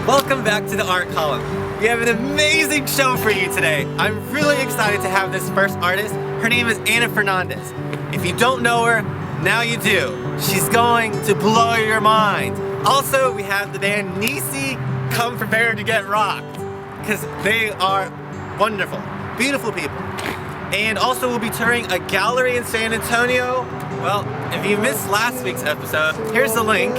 Welcome back to the art column. We have an amazing show for you today. I'm really excited to have this first artist. Her name is Fernandez. If you don't know her, now you do. She's going to blow your mind. Also, we have the band Nisi. Come prepared to get rocked, because they are wonderful, beautiful people. And also we'll be touring a gallery in San Antonio. Well, if you missed last week's episode, here's the link.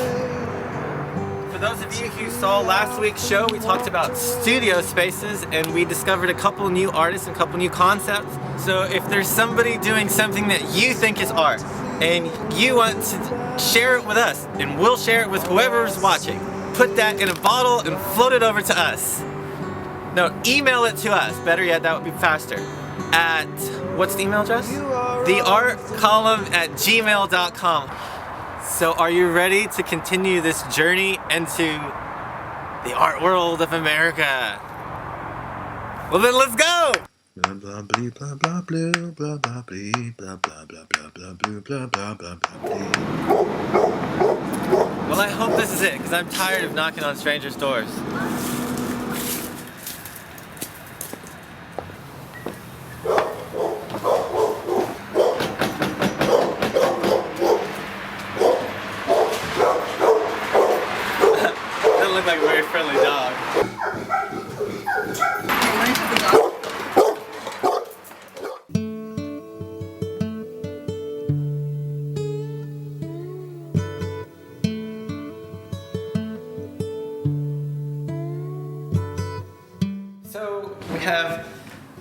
For those of you who saw last week's show, we talked about studio spaces and we discovered a couple new artists and a couple new concepts. So if there's somebody doing something that you think is art and you want to share it with us, and we'll share it with whoever's watching, put that in a bottle and float it over to us. No, email it to us. Better yet, that would be faster. At, what's the email address? theartcolumn@gmail.com. So are you ready to continue this journey into the art world of America? Well then, let's go! Blah blah blah blah blah blah blah blah blah blah blah blah blah blah blah blah. Well, I hope this is it, because I'm tired of knocking on strangers' doors. Doesn't look like a very friendly dog. So we have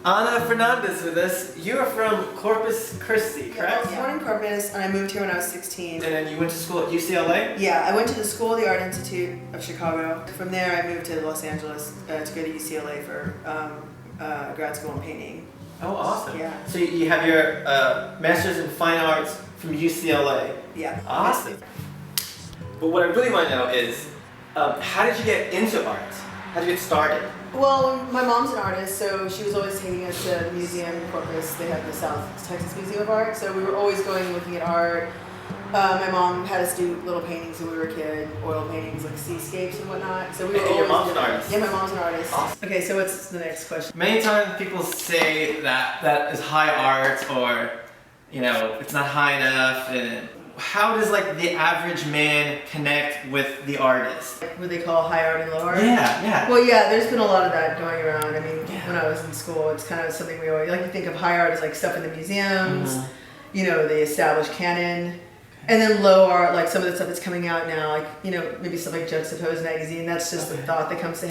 Ana Fernandez with us. You are from Corpus Christi, correct? I was born in Corpus and I moved here when I was 16. And then you went to school at UCLA? Yeah, I went to the School of the Art Institute of Chicago. From there I moved to Los Angeles to go to UCLA for grad school in painting. Oh, awesome. Yeah. So you have your Master's in Fine Arts from UCLA. Yeah. Awesome. But what I really want to know is, how did you get into art? How did you get started? Well, my mom's an artist, so she was always taking us to the museum in Corpus. They have the South Texas Museum of Art, so we were always going looking at art. My mom had us do little paintings when we were a kid, oil paintings like seascapes and whatnot. So we were And always your mom's doing an that. artist? Yeah, my mom's an artist. Awesome. Okay, so what's the next question? Many times people say that that is high art, or it's not high enough. And how does like the average man connect with the artist? What they call high art and low art? Yeah. Well, yeah, there's been a lot of that going around. I mean, when I was in school, it's kind of something we always like to think of high art as like stuff in the museums, the established canon. And then low art, like some of the stuff that's coming out now, like, maybe stuff like Juxtaposed magazine, that's just the thought that comes to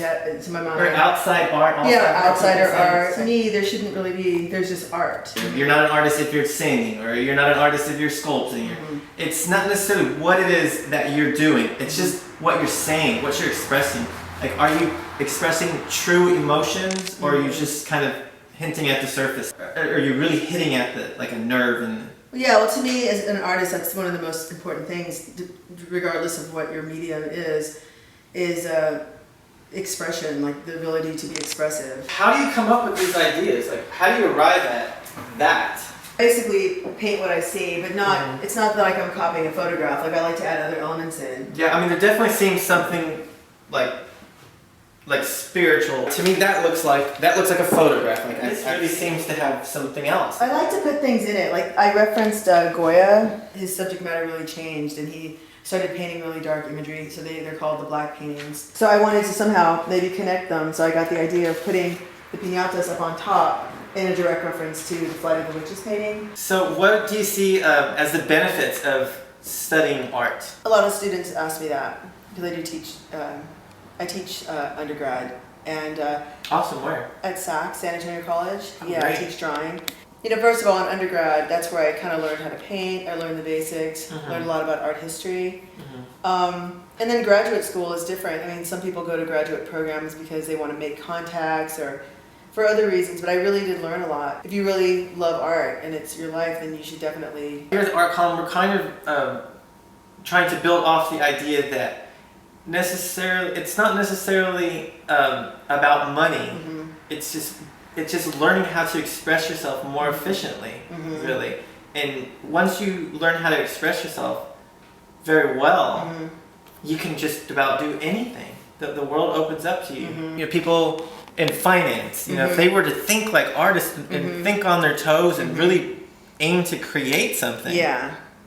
my mind. Or outside art. Outsider art. To me, there shouldn't really be, there's just art. You're not an artist if you're singing, or you're not an artist if you're sculpting. It's not necessarily what it is that you're doing, it's just what you're saying, what you're expressing. Like, are you expressing true emotions, or are you just kind of hinting at the surface? Or are you really hitting at a nerve and... Yeah, well, to me, as an artist, that's one of the most important things, regardless of what your medium is expression, like the ability to be expressive. How do you come up with these ideas? Like, how do you arrive at that? Basically, paint what I see, but not. It's not that like I'm copying a photograph. Like I like to add other elements in. Yeah, I mean, there definitely seems something like spiritual. To me, that looks like a photograph. Like, this really seems to have something else. I like to put things in it. Like I referenced Goya. His subject matter really changed, and he started painting really dark imagery. So they're called the black paintings. So I wanted to somehow maybe connect them. So I got the idea of putting the piñatas up on top in a direct reference to the Flight of the Witches painting. So what do you see as the benefits of studying art? A lot of students ask me that because I do teach. I teach undergrad and Awesome, where? at SAC, San Antonio College. Great. I teach drawing. First of all, in undergrad, that's where I kind of learned how to paint. I learned the basics, learned a lot about art history. And then graduate school is different. I mean, some people go to graduate programs because they want to make contacts or for other reasons, but I really did learn a lot. If you really love art and it's your life, then you should definitely... Here at the art column, we're kind of trying to build off the idea that it's not necessarily about money. It's just learning how to express yourself more efficiently, really. And once you learn how to express yourself very well, you can just about do anything. The world opens up to you. You know, people in finance, you know, if they were to think like artists and think on their toes and really aim to create something,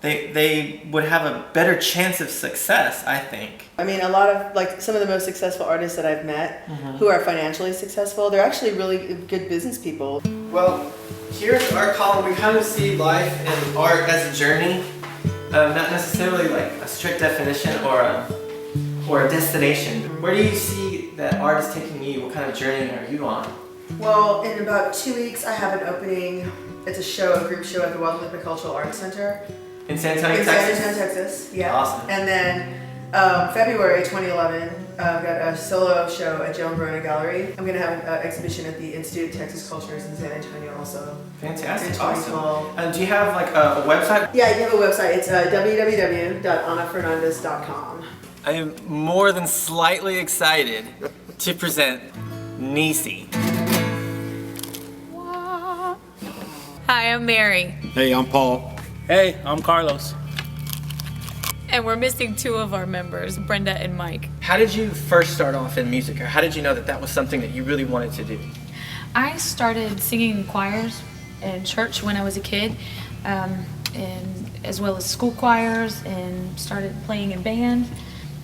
they would have a better chance of success, I think. I mean, a lot of, like, some of the most successful artists that I've met who are financially successful, they're actually really good business people. Well, here at the art column, we kind of see life and art as a journey, not necessarily like a strict definition or a destination. Where do you see that art is taking you? What kind of journey are you on? Well, in about 2 weeks, I have an opening. It's a show, a group show at the Wealth Cultural Arts Center. In San Antonio, Texas? In San Antonio, Texas, yeah. Awesome. And then February 2011, I've got a solo show at Joan Verona Gallery. I'm going to have an exhibition at the Institute of Texas Cultures in San Antonio also. Fantastic, In 2012. awesome. And do you have like a website? Yeah, you have a website. It's www.annafernandez.com. I am more than slightly excited to present Nisi. Hi, I'm Mary. Hey, I'm Paul. Hey, I'm Carlos. And we're missing two of our members, Brenda and Mike. How did you first start off in music, or how did you know that that was something that you really wanted to do? I started singing in choirs in church when I was a kid, and as well as school choirs, and started playing in band.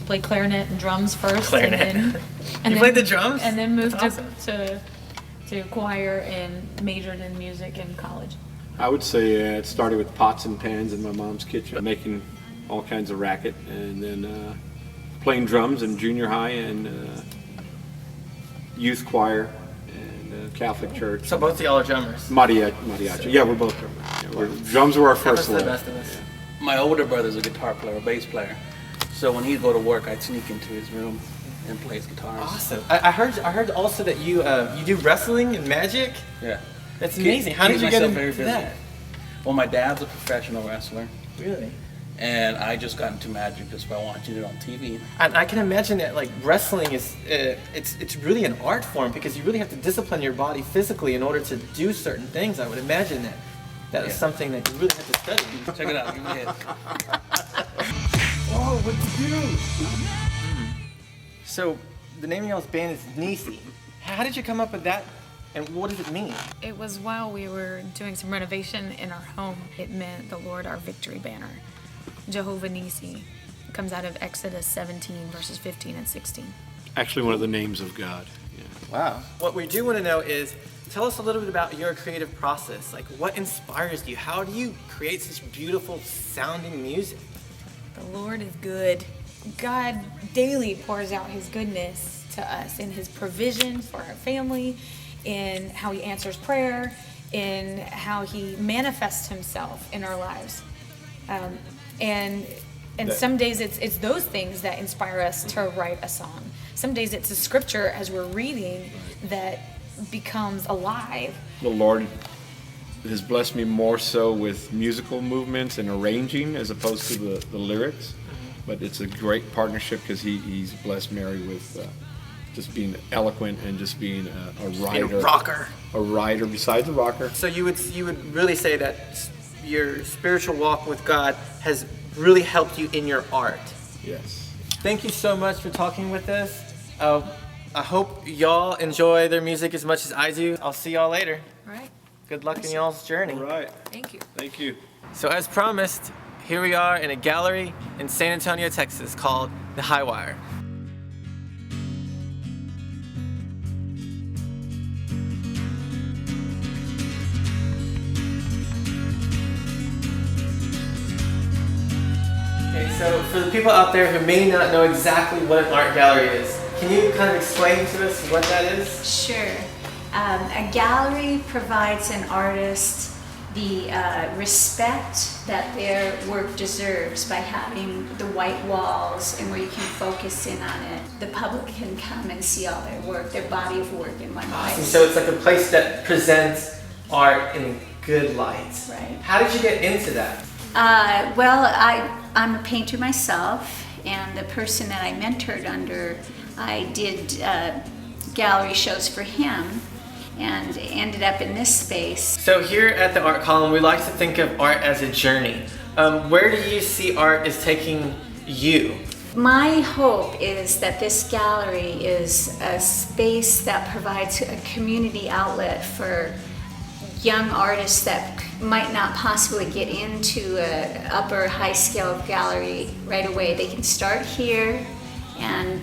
Played clarinet and drums first. Clarinet. And You played the drums? And then moved That's to choir and majored in music in college. I would say it started with pots and pans in my mom's kitchen, making all kinds of racket, and then playing drums in junior high and youth choir and Catholic church. So both of y'all are drummers? Mariachi. Yeah, we're both drummers. Yeah, drums were our first That's the love. best of us. My older brother's a guitar player, a bass player. So when he'd go to work, I'd sneak into his room and play his guitars. Awesome. I heard also that you do wrestling and magic. Yeah. That's amazing. How did you get into that? Well, my dad's a professional wrestler, Really? and I just got into magic just by watching it on TV. And I can imagine that like wrestling is it's really an art form because you really have to discipline your body physically in order to do certain things. I would imagine that is something that you really have to study. Check it out. Give me a hit. Oh, what'd you do? So the name of y'all's band is Nisi. How did you come up with that, and what does it mean? It was while we were doing some renovation in our home. It meant the Lord our victory banner. Jehovah Nisi. It comes out of Exodus 17 verses 15 and 16. Actually, one of the names of God. Yeah. Wow. What we do want to know is, tell us a little bit about your creative process. Like, what inspires you? How do you create such beautiful sounding music? The Lord is good. God daily pours out his goodness to us in his provision for our family, in how he answers prayer, in how he manifests himself in our lives. And some days it's those things that inspire us to write a song. Some days it's a scripture as we're reading that becomes alive. The Lord has blessed me more so with musical movements and arranging as opposed to the lyrics. But it's a great partnership because he's blessed Mary with just being eloquent and just being a writer. A rocker. A writer besides a rocker. So you would really say that your spiritual walk with God has really helped you in your art. Yes. Thank you so much for talking with us. I hope y'all enjoy their music as much as I do. I'll see y'all later. All right. Good luck in y'all's journey. All right. Thank you. Thank you. So as promised, here we are in a gallery in San Antonio, Texas called the HIGHWIRE. Okay, so for the people out there who may not know exactly what an art gallery is, can you kind of explain to us what that is? Sure. A gallery provides an artist the respect that their work deserves by having the white walls and where you can focus in on it. The public can come and see all their work, their body of work in one place. So it's like a place that presents art in good light. Right. How did you get into that? Well, I'm a painter myself, and the person that I mentored under, I did gallery shows for him, and ended up in this space. So here at the art column, we like to think of art as a journey. Where do you see art is taking you? My hope is that this gallery is a space that provides a community outlet for young artists that might not possibly get into an upper high scale gallery right away. They can start here and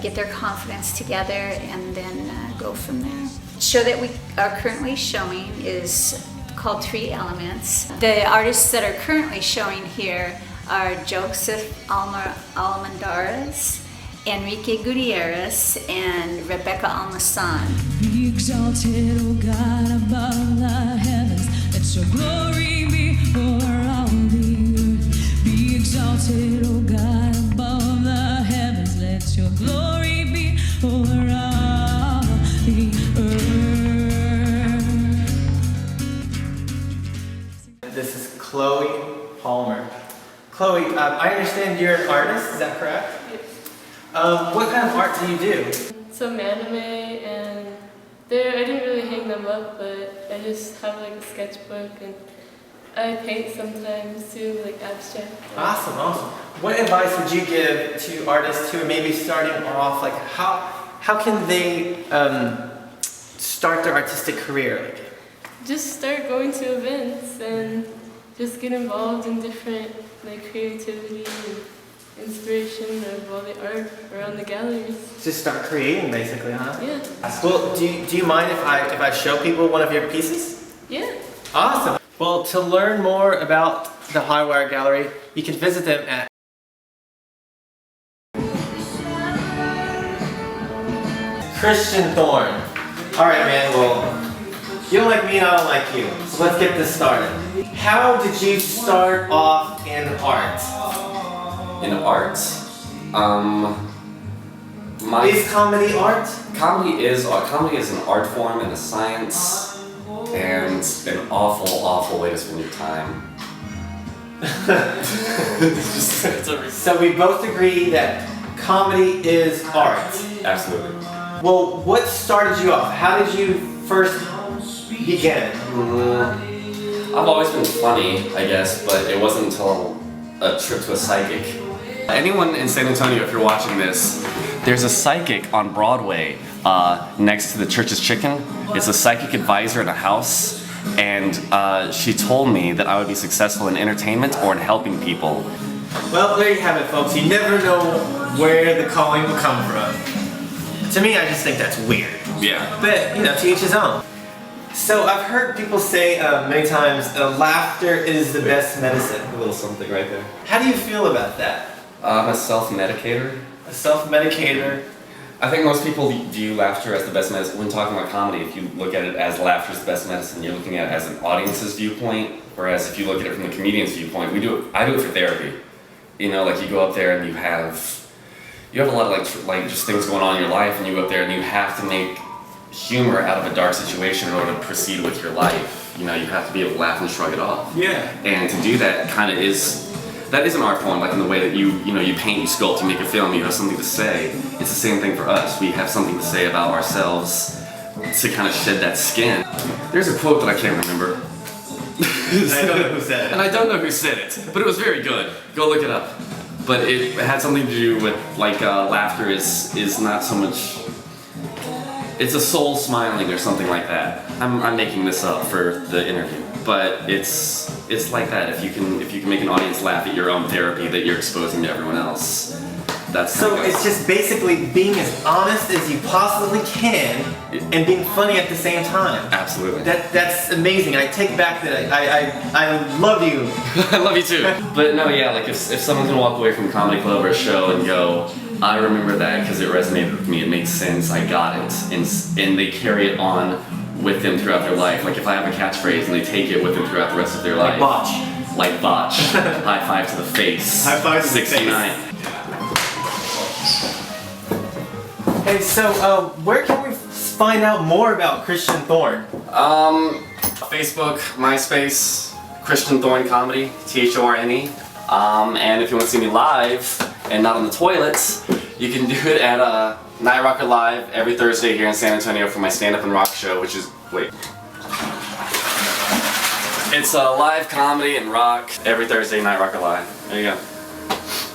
get their confidence together and then go from there. The show that we are currently showing is called 3 Elements. The artists that are currently showing here are Joseph Almendarez, Enrique Gutierrez, and Rebecca Almasan. Be exalted, O God, above the heavens. Let your glory be over all the earth. Be exalted, O God, above the heavens. Let your glory be over all the earth. This is Chloe Palmer. Chloe, I understand you're an artist, is that correct? What kind of art do you do? Some anime, and I didn't really hang them up, but I just have like a sketchbook, and I paint sometimes too, like abstract. Awesome. What advice would you give to artists who are maybe starting off? Like how can they start their artistic career? Just start going to events and just get involved in different like creativity and inspiration of all the art around the galleries. Just start creating, basically, huh? Yeah. Well, do you mind if I show people one of your pieces? Yeah. Awesome. Well, to learn more about the HIGHWIRE Gallery, you can visit them at Christian Thorn. All right, man. Well, you don't like me and I don't like you. So let's get this started. How did you start off in art? In art, Is comedy art? comedy is an art form and a science, and an awful way to spend your time. So we both agree that comedy is art. Absolutely. Well, what started you off? How did you first begin? I've always been funny, I guess, but it wasn't until a trip to a psychic. Anyone in San Antonio, if you're watching this, there's a psychic on Broadway next to the Church's Chicken. It's a psychic advisor in a house, and she told me that I would be successful in entertainment or in helping people. Well, there you have it, folks. You never know where the calling will come from. To me, I just think that's weird. Yeah. But, to each his own. So I've heard people say many times, laughter is the best medicine. A little something right there. How do you feel about that? I'm a self-medicator. A self-medicator? I think most people view laughter as the best medicine. When talking about comedy, if you look at it as laughter is the best medicine, you're looking at it as an audience's viewpoint. Whereas if you look at it from the comedian's viewpoint, I do it for therapy. Like you go up there and you have a lot of like just things going on in your life, and you go up there and you have to make humor out of a dark situation in order to proceed with your life. You have to be able to laugh and shrug it off. Yeah. And to do that that is an art form, like in the way that you paint, you sculpt, you make a film, you have something to say. It's the same thing for us. We have something to say about ourselves to kind of shed that skin. There's a quote that I can't remember. I don't know who said it. And I don't know who said it, but it was very good. Go look it up. But it had something to do with laughter is not so much. It's a soul smiling or something like that. I'm making this up for the interview, but it's like that. If you can make an audience laugh at your own therapy that you're exposing to everyone else, that's so it's just basically being as honest as you possibly can and being funny at the same time. Absolutely. That's amazing. I take back that I love you. I love you too. But no, yeah, like if someone can walk away from a comedy club or a show and go, I remember that because it resonated with me, it made sense, I got it, and they carry it on with them throughout their life. Like if I have a catchphrase and they take it with them throughout the rest of their life. Like botch. High five to the face. High five to the 69. face. Hey, so where can we find out more about Christian Thorn? Facebook, MySpace, Christian Thorn Comedy, THORNE. And if you want to see me live and not on the toilets, you can do it at Night Rocker Live every Thursday here in San Antonio for my stand-up and rock show, which is, it's live comedy and rock every Thursday, Night Rocker Live. There you go.